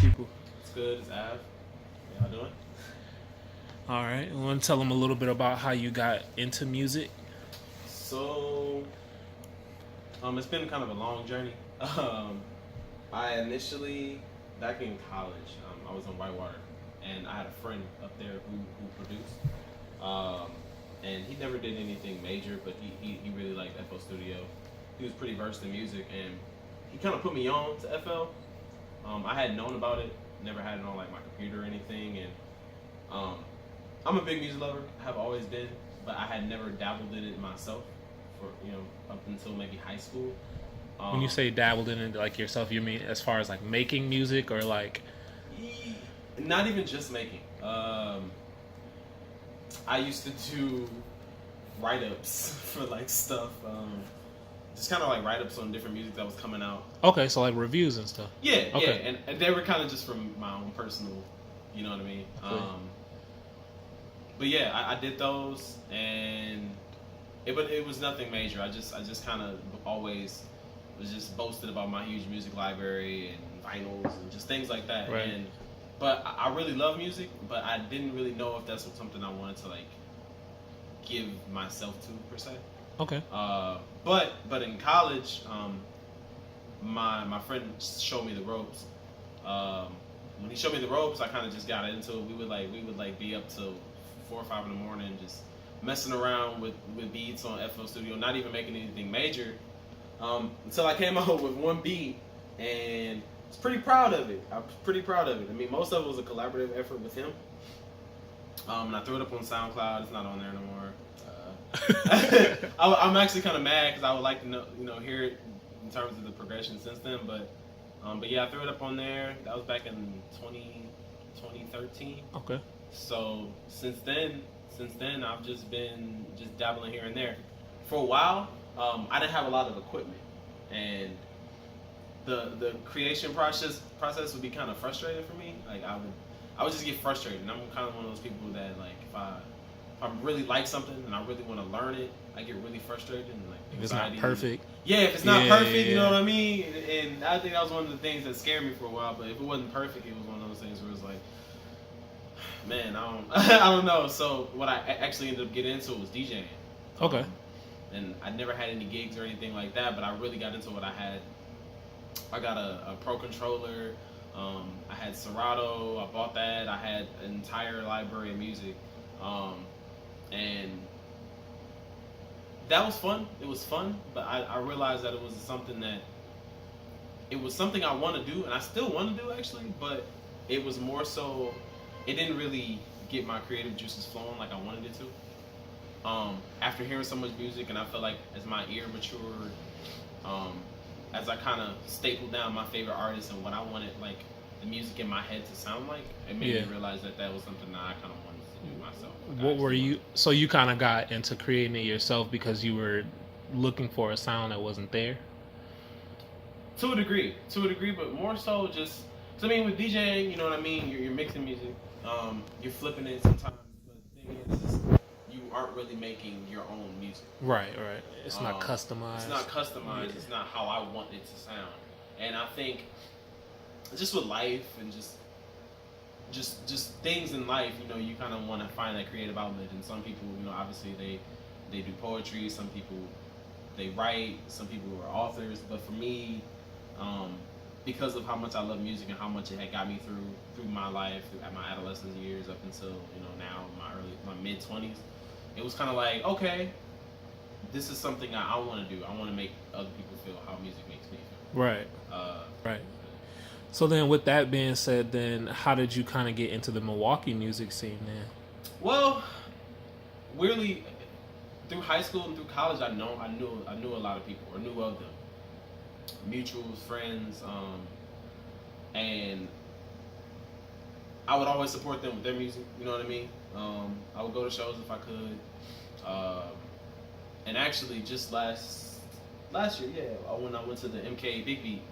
people? It's good. It's Ave. How y'all doing? All right. I want to tell them a little bit about how you got into music. So, it's been kind of a long journey. I initially, back in college, I was in Whitewater, and I had a friend up there who produced. Um, and he never did anything major, but he really liked FL Studio. He was pretty versed in music, and he kind of put me on to FL. I hadn't known about it, never had it on like my computer or anything, and um, I'm a big music lover, have always been, but I had never dabbled in it myself for up until maybe high school. When you say dabbled in it like yourself, you mean as far as like making music or like? Not even just making. I used to do write-ups for like stuff. Just kind of like write-ups on different music that was coming out. Okay, so like reviews and stuff. Yeah, okay. Yeah, and they were kind of just from my own personal, you know what I mean? Okay. But yeah, I did those, and it was nothing major. I just kind of always was just boasted about my huge music library and vinyls and just things like that. Right. But I really love music, but I didn't really know if that's something I wanted to like give myself to per se. Okay. But in college, my friend showed me the ropes. When he showed me the ropes, I kind of just got into it. We would be up till 4 or 5 in the morning, just messing around with beats on FL Studio, not even making anything major. Until I came out with one beat, and I was pretty proud of it. I was pretty proud of it. I mean, most of it was a collaborative effort with him. And I threw it up on SoundCloud. It's not on there no more. I'm actually kind of mad because I would like to hear it in terms of the progression since then. But yeah, I threw it up on there. That was back in 2013. Okay. So since then I've just been dabbling here and there. For a while, I didn't have a lot of equipment, and the creation process would be kind of frustrating for me. Like I would just get frustrated, and I'm kind of one of those people that like if I really like something and I really want to learn it, I get really frustrated and like if it's not perfect. Yeah, if it's not perfect, you know what I mean. And I think that was one of the things that scared me for a while. But if it wasn't perfect, it was one of those things where it was like, man, I don't know. So what I actually ended up getting into was DJing. Okay. And I never had any gigs or anything like that, but I really got into what I had. I got a Pro controller. I had Serato. I bought that. I had an entire library of music. And that was fun. It was fun, but I realized that it was something I want to do, and I still want to do actually, but it was more so, it didn't really get my creative juices flowing like I wanted it to. After hearing so much music, and I felt like as my ear matured, as I kind of stapled down my favorite artists and what I wanted like the music in my head to sound like, it made me realize that was something that I kind of wanted to do myself. What were you? So you kind of got into creating it yourself because you were looking for a sound that wasn't there. To a degree, but more so just. Cause I mean, with DJing, you know what I mean. You're mixing music, you're flipping it sometimes. But the thing is, you aren't really making your own music. Right. It's not customized. It's not customized. Yeah. It's not how I want it to sound. And I think just with life and just things in life, you kind of want to find that creative outlet. And some people, obviously they do poetry. Some people they write. Some people are authors. But for me, because of how much I love music and how much it had got me through my life, at my adolescent years up until now my mid 20s, it was kind of like, okay, this is something I want to do. I want to make other people feel how music makes me feel. Right. Right. So then, with that being said, then how did you kind of get into the Milwaukee music scene then? Well, weirdly, through high school and through college, I knew a lot of people, or knew of them, mutuals, friends, and I would always support them with their music. You know what I mean? I would go to shows if I could, and actually, just last year, when I went to the MK Big Beat.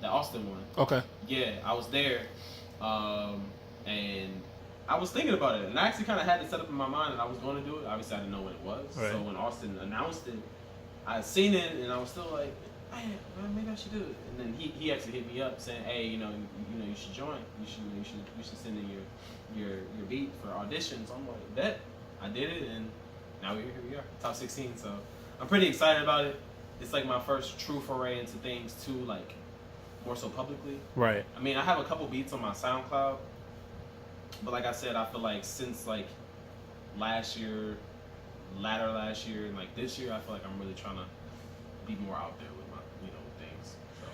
The Austin one. Okay. Yeah, I was there, and I was thinking about it, and I actually kind of had it set up in my mind that I was going to do it. Obviously, I didn't know what it was. Right. So when Austin announced it, I had seen it, and I was still like, man, maybe I should do it. And then he actually hit me up saying, hey, you should join. You should send in your beat for auditions. I'm like, bet. I did it, and now here we are, top 16. So I'm pretty excited about it. It's like my first true foray into things too, like more so publicly. Right. I mean, I have a couple beats on my SoundCloud, but like I said, I feel like since like latter last year, and like this year, I feel like I'm really trying to be more out there with my, things. So.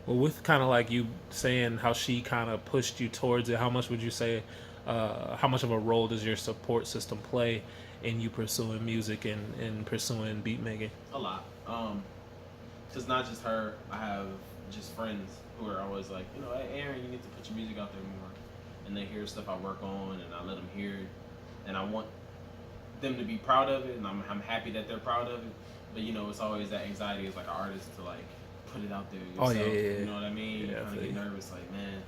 Well, with kind of like you saying how she kind of pushed you towards it, how much would you say, how much of a role does your support system play in you pursuing music and pursuing beat making? A lot. Because not just her, I have just friends who are always like, hey, Aaron, you need to put your music out there more. And they hear stuff I work on, and I let them hear it. And I want them to be proud of it, and I'm happy that they're proud of it. But, it's always that anxiety as like an artist to like put it out there yourself. Oh, yeah. You know what I mean? Yeah, you kind of get nervous, like, man,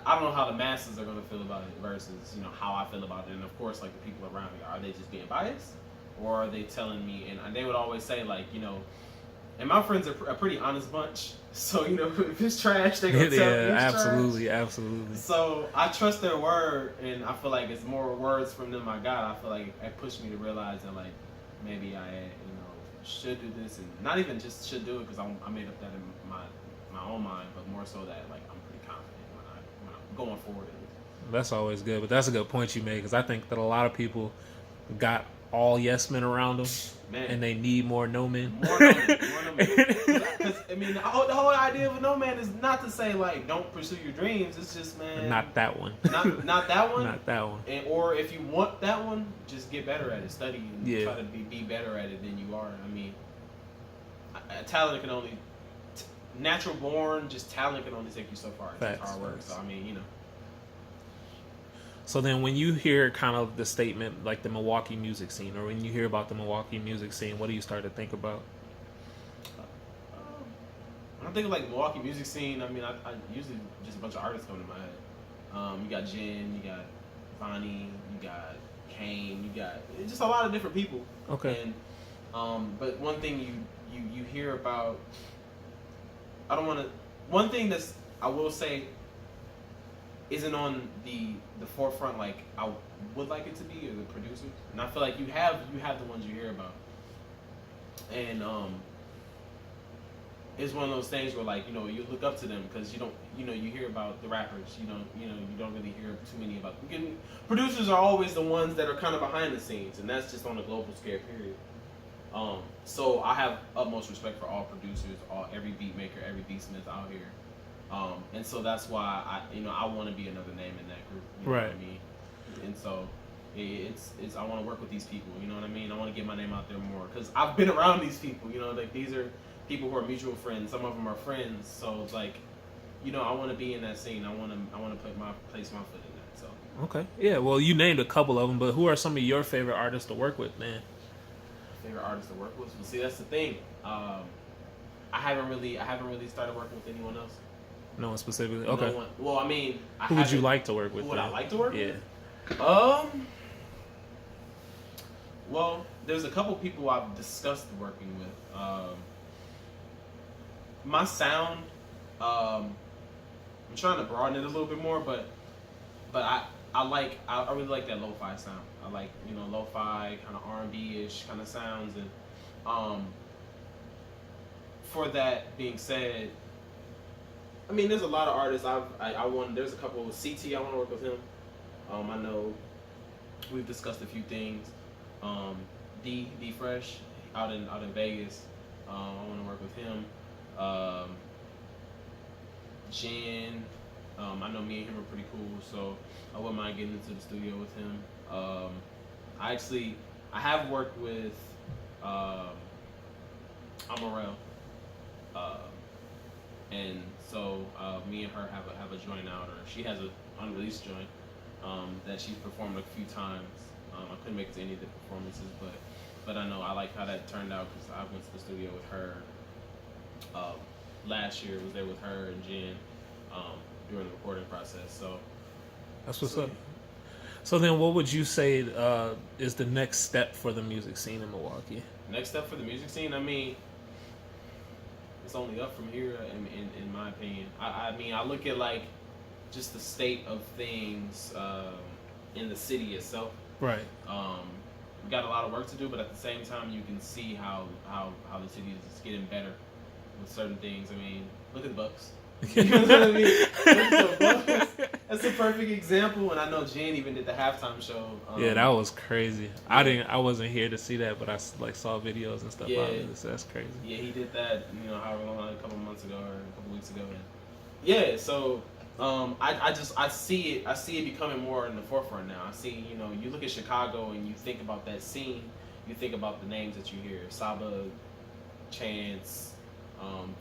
I don't know how the masses are going to feel about it versus, how I feel about it. And, of course, like, the people around me, are they just being biased? Or are they telling me? And they would always say, like, and my friends are a pretty honest bunch. So, if it's trash, they're going to tell me it's absolutely, trash. absolutely. So, I trust their word, and I feel like it's more words from them I got. I feel like it pushed me to realize that, like, maybe I, should do this. And not even just should do it because I made up that in my own mind, but more so that, like, I'm pretty confident when I'm going forward. That's always good, but that's a good point you made, because I think that a lot of people got all yes men around them, man, and they need more no men. More no men. Because, I mean, the whole idea of a no man is not to say, like, don't pursue your dreams. It's just, man. Not that one. Not that one. Not that one. Or if you want that one, just get better at it. Study and try to be better at it than you are. I mean, talent can only, natural born, just talent can only take you so far. It's hard work. So, I mean, So then when you hear kind of the statement, like the Milwaukee music scene, or when you hear about the Milwaukee music scene, what do you start to think about? When I think of like Milwaukee music scene, I mean, I usually just a bunch of artists come to my head. You got Jen, you got Vonnie, you got Kane, you got just a lot of different people. Okay. And but one thing you hear about, one thing that's, I will say, isn't on the forefront like I would like it to be, or the producers. And I feel like you have the ones you hear about. And it's one of those things where, like, you look up to them because you don't, you hear about the rappers, you don't really hear too many about them. Producers are always the ones that are kind of behind the scenes, and that's just on a global scale, period. So I have utmost respect for all producers, every beat maker, every beatsmith out here. And so that's why I want to be another name in that group. You know right. what I mean? And so it's I want to work with these people. You know what I mean? I want to get my name out there more because I've been around these people. Like, these are people who are mutual friends. Some of them are friends. So it's like, I want to be in that scene. I want to place my foot in that. So. Okay. Yeah. Well, you named a couple of them, but who are some of your favorite artists to work with, man? Favorite artists to work with? Well, see, that's the thing. I haven't really started working with anyone else. No one specifically. Okay. No one. Well, I mean, who would you like to work with? Who would I like to work with? Yeah. Well, there's a couple people I've discussed working with. My sound, I'm trying to broaden it a little bit more, but I really like that lo-fi sound. I like, lo-fi kind of R&B-ish kind of sounds, and for that being said, I mean, there's a lot of artists there's a couple with CT, I want to work with him. I know we've discussed a few things. D Fresh out in Vegas, I want to work with him. Jen, I know me and him are pretty cool, so I wouldn't mind getting into the studio with him. I have worked with Amarel, and so me and her have a joint out, or she has an unreleased joint that she's performed a few times. I couldn't make it to any of the performances, but I know I like how that turned out because I went to the studio with her last year. Was there with her and Jen during the recording process. So that's what's up. So then, what would you say is the next step for the music scene in Milwaukee? Next step for the music scene, I mean, it's only up from here. In my opinion, I mean, I look at like just the state of things in the city itself. Right. We got a lot of work to do, but at the same time, you can see how the city is getting better with certain things. I mean, look at the Bucks. You know what I mean? Look at the Bucks. That's a perfect example, and I know Jen even did the halftime show. Yeah, that was crazy. Yeah. I wasn't here to see that, but I like saw videos and stuff. Yeah, out of this. That's crazy. Yeah, he did that. You know, however long, a couple months ago or a couple weeks ago. And yeah, so I see it becoming more in the forefront now. I see, you know, you look at Chicago and you think about that scene, you think about the names that you hear, Saba, Chance,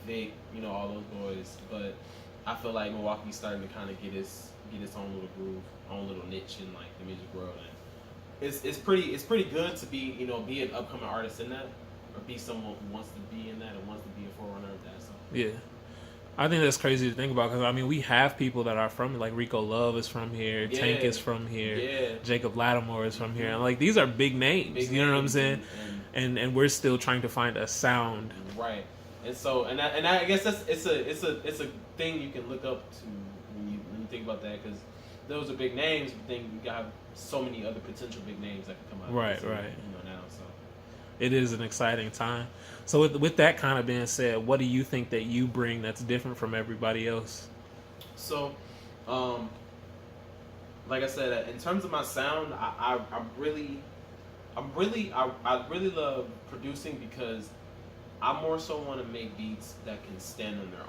Vic, you know, all those boys. But I feel like Milwaukee's starting to kind of get its own little groove, own little niche in like the music world, and it's pretty good to be an upcoming artist in that, or be someone who wants to be in that and wants to be a forerunner of that. So yeah. I think that's crazy to think about because, I mean, we have people that are from, like, Rico Love is from here, Yeah. Tank is from here, Yeah. Jacob Lattimore is from here. And, like, these are big names, you know what I'm saying? And we're still trying to find a sound. Right. And so, and I guess it's a thing you can look up to when you think about that, because those are big names, but then you got so many other potential big names that can come out. Right, of it, right. You know, now, so. It is an exciting time. So with that kind of being said, what do you think that you bring that's different from everybody else? So, like I said, in terms of my sound, I really love producing, because I more so want to make beats that can stand on their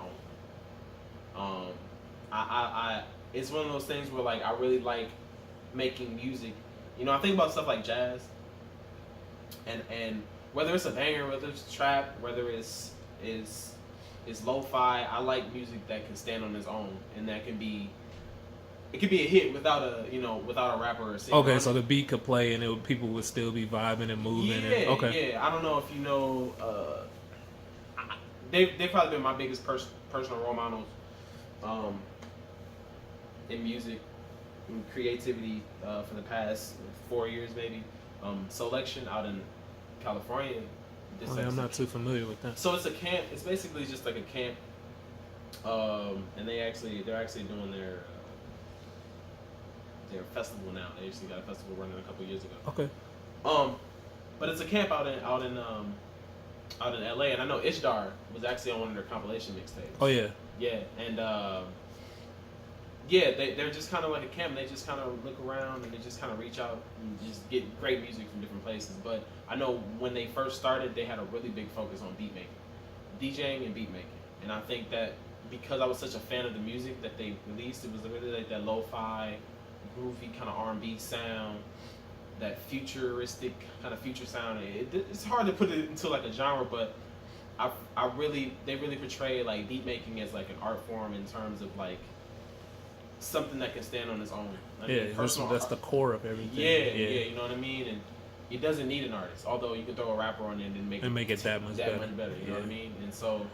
own. It's one of those things where, like, I really like making music. You know, I think about stuff like jazz, and whether it's a banger, whether it's trap, whether it's lo-fi, I like music that can stand on its own, and that can be. It could be a hit without a rapper or singer. Okay, so the beat could play and people would still be vibing and moving. Yeah, yeah. I don't know if you know. They've probably been my biggest personal role models in music, in creativity for the past 4 years maybe. Selection out in California. I'm not too familiar with that. So it's a camp. It's basically just like a camp, and they're actually doing their festival now. They actually got a festival running a couple years ago. Okay. But it's a camp out in LA, and I know Ishdar was actually on one of their compilation mixtapes. Oh yeah. Yeah, and yeah, they're just kind of like a camp. They just kind of look around and they just kind of reach out and just get great music from different places. But I know when they first started, they had a really big focus on beat making, DJing and beat making. And I think that because I was such a fan of the music that they released, it was really like that lo-fi, groovy kind of R&B sound, that futuristic kind of future sound. It's hard to put it into like a genre, but they really portray like beat making as like an art form in terms of like something that can stand on its own. I mean, that's the core of everything. Yeah, you know what I mean? And it doesn't need an artist, although you can throw a rapper on it and make it that much better. You know what I mean? And so,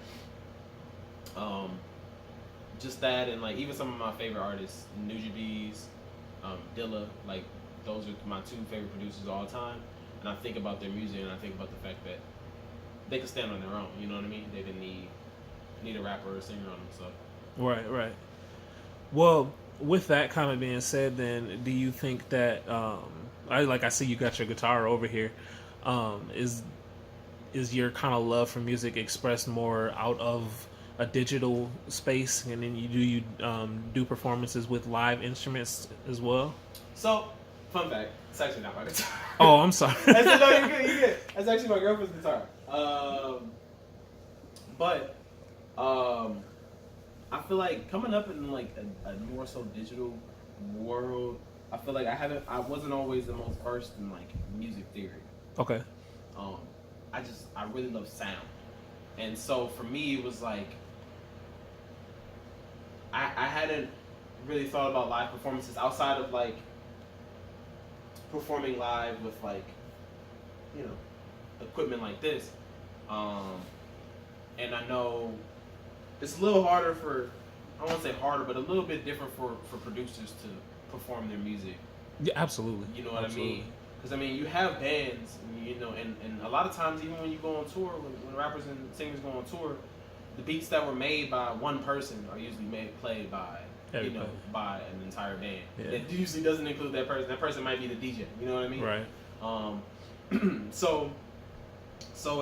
just that, and like even some of my favorite artists, Nujabes, Dilla, like those are my two favorite producers of all time. And I think about their music, and I think about the fact that they can stand on their own. You know what I mean? They didn't need a rapper or a singer on them. So right. Well, with that kind of being said, then do you think that I see you got your guitar over here? Is your kind of love for music expressed more out of a digital space, and then you do performances with live instruments as well? So, fun fact, it's actually not my guitar. Oh, I'm sorry. No, you're good. That's actually my girlfriend's guitar. But I feel like coming up in like a more so digital world, I feel like I wasn't always the most versed in like music theory. Okay. I really love sound, and so for me it was like I hadn't really thought about live performances outside of like performing live with like, you know, equipment like this. And I know it's a little harder I won't say harder, but a little bit different for producers to perform their music. Yeah, absolutely. You know what I mean? Because I mean, you have bands, you know, and a lot of times even when you go on tour, when rappers and singers go on tour, the beats that were made by one person are usually played by Everybody. by an entire band. Yeah. It usually doesn't include that person. That person might be the DJ. You know what I mean? Right. So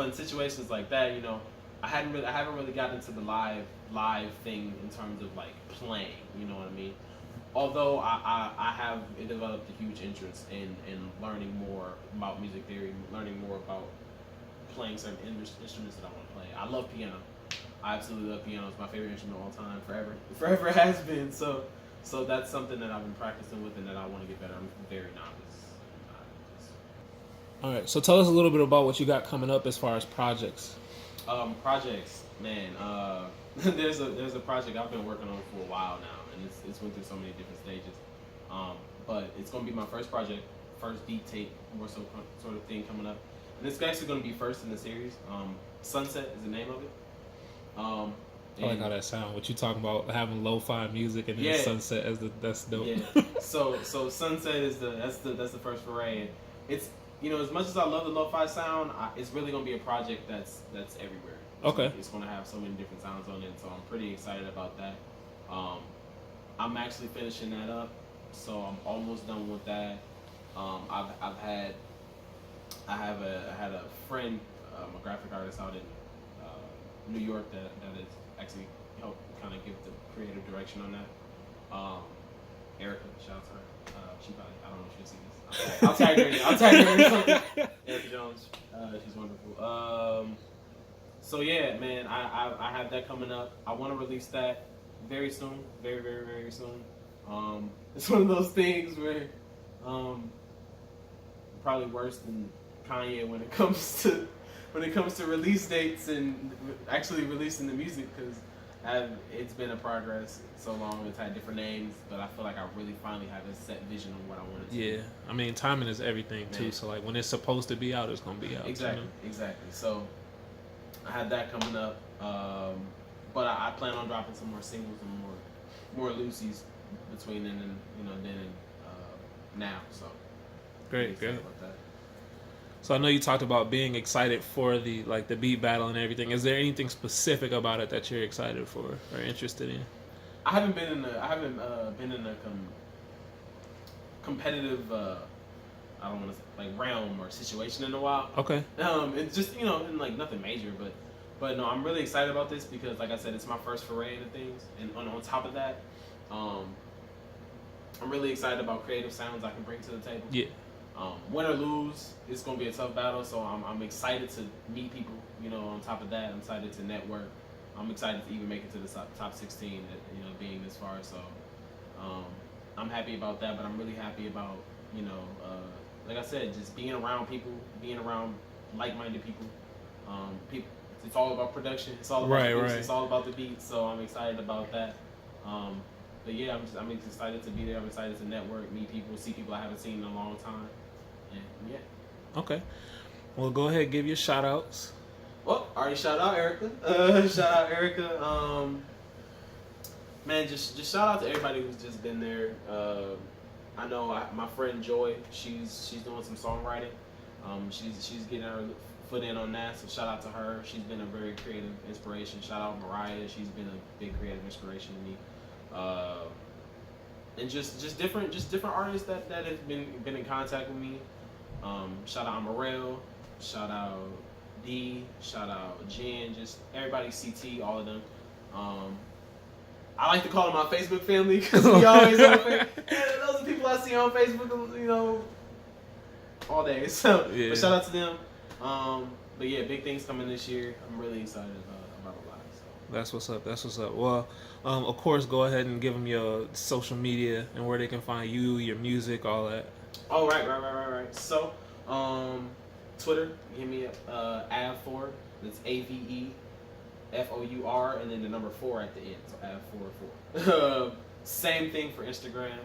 in situations like that, I haven't really gotten into the live thing in terms of like playing. You know what I mean? Although I have developed a huge interest in learning more about music theory, learning more about playing certain instruments that I want to play. I love piano. I absolutely love piano. It's my favorite instrument of all time, forever has been. So that's something that I've been practicing with and that I want to get better. I'm very novice. All right. So tell us a little bit about what you got coming up as far as projects. Projects, man. There's a project I've been working on for a while now, and it's went through so many different stages. But it's gonna be my first project, first beat tape, more so sort of thing coming up, and it's actually gonna be first in the series. Sunset is the name of it. I like how that sound. What you talking about having lo-fi music and then sunset as that's dope. Yeah. So sunset is that's the first foray. And it's as much as I love the lo-fi sound, it's really gonna be a project that's everywhere. Okay. It's gonna have so many different sounds on it, so I'm pretty excited about that. I'm actually finishing that up, so I'm almost done with that. I had a friend, a graphic artist out in New York that has actually helped kind of give the creative direction on that. Erica, shout out to her. She probably, I don't know if she'll see this. I'll tag her in something. Erica Jones, she's wonderful. So yeah, man, I have that coming up. I want to release that very soon, very, very, very soon. It's one of those things where probably worse than Kanye when it comes to release dates and actually releasing the music, because it's been a progress so long. It's had different names, but I feel like I really finally have a set vision on what I want to do. Yeah, I mean, timing is everything too. So like when it's supposed to be out, it's gonna be out. Exactly. So I have that coming up, but I plan on dropping some more singles and more Lucy's between then and now. So great. about that. So I know you talked about being excited for the beat battle and everything. Is there anything specific about it that you're excited for or interested in? I haven't been in a competitive I don't want to say like realm or situation in a while. Okay. It's just in like nothing major, but no, I'm really excited about this because like I said, it's my first foray into things, and on top of that, I'm really excited about creative sounds I can bring to the table. Yeah. Win or lose, it's gonna be a tough battle. So I'm excited to meet people. On top of that, I'm excited to network. I'm excited to even make it to the top 16. Being this far, so I'm happy about that. But I'm really happy about like I said, just being around people, being around like-minded people. It's all about production. It's all about the beats. It's all about the beats. So I'm excited about that. But yeah, I'm excited to be there. I'm excited to network, meet people, see people I haven't seen in a long time. And yeah. Okay. Well, go ahead, give your shout outs. Well, already shout out Erica. Man, just shout out to everybody who's just been there. I know my friend Joy, she's doing some songwriting. She's getting her foot in on that, so shout out to her. She's been a very creative inspiration. Shout out Mariah, she's been a big creative inspiration to me. And just different artists that have been in contact with me. Shout out Amarel, shout out D, shout out Jen, just everybody, CT, all of them. I like to call them my Facebook family because we always on Facebook. Those are people I see on Facebook, all day. So, yeah. But shout out to them. But yeah, big things coming this year. I'm really excited about a lot. So. That's what's up. Well, of course, go ahead and give them your social media and where they can find you, your music, all that. Oh, right. So, Twitter, hit me up, Ave4. That's AVEFOUR, and then the number 4 at the end. So Ave4. Same thing for Instagram.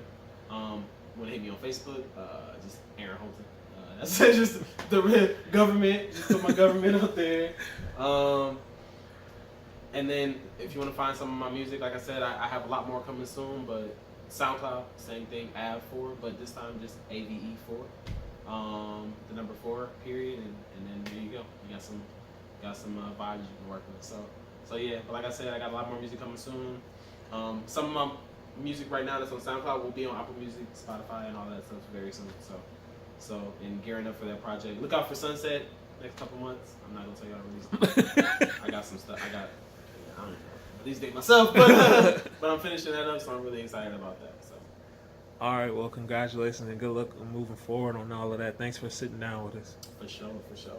Want to hit me on Facebook? Just Aaron Holton. That's just the government. Just put my government up there. And then if you want to find some of my music, like I said, I have a lot more coming soon, but SoundCloud, same thing, Ave4, but this time just AVE4. The number 4, period, and then there you go. You got some vibes you can work with. yeah, but like I said, I got a lot more music coming soon. Some of my music right now that's on SoundCloud will be on Apple Music, Spotify, and all that stuff very soon. So and gearing up for that project. Look out for Sunset next couple months. I'm not gonna tell y'all the release. I got some stuff. I don't know. Release date myself, but but I'm finishing that up, so I'm really excited about that. So. All right, well, congratulations and good luck moving forward on all of that. Thanks for sitting down with us. For sure, for sure.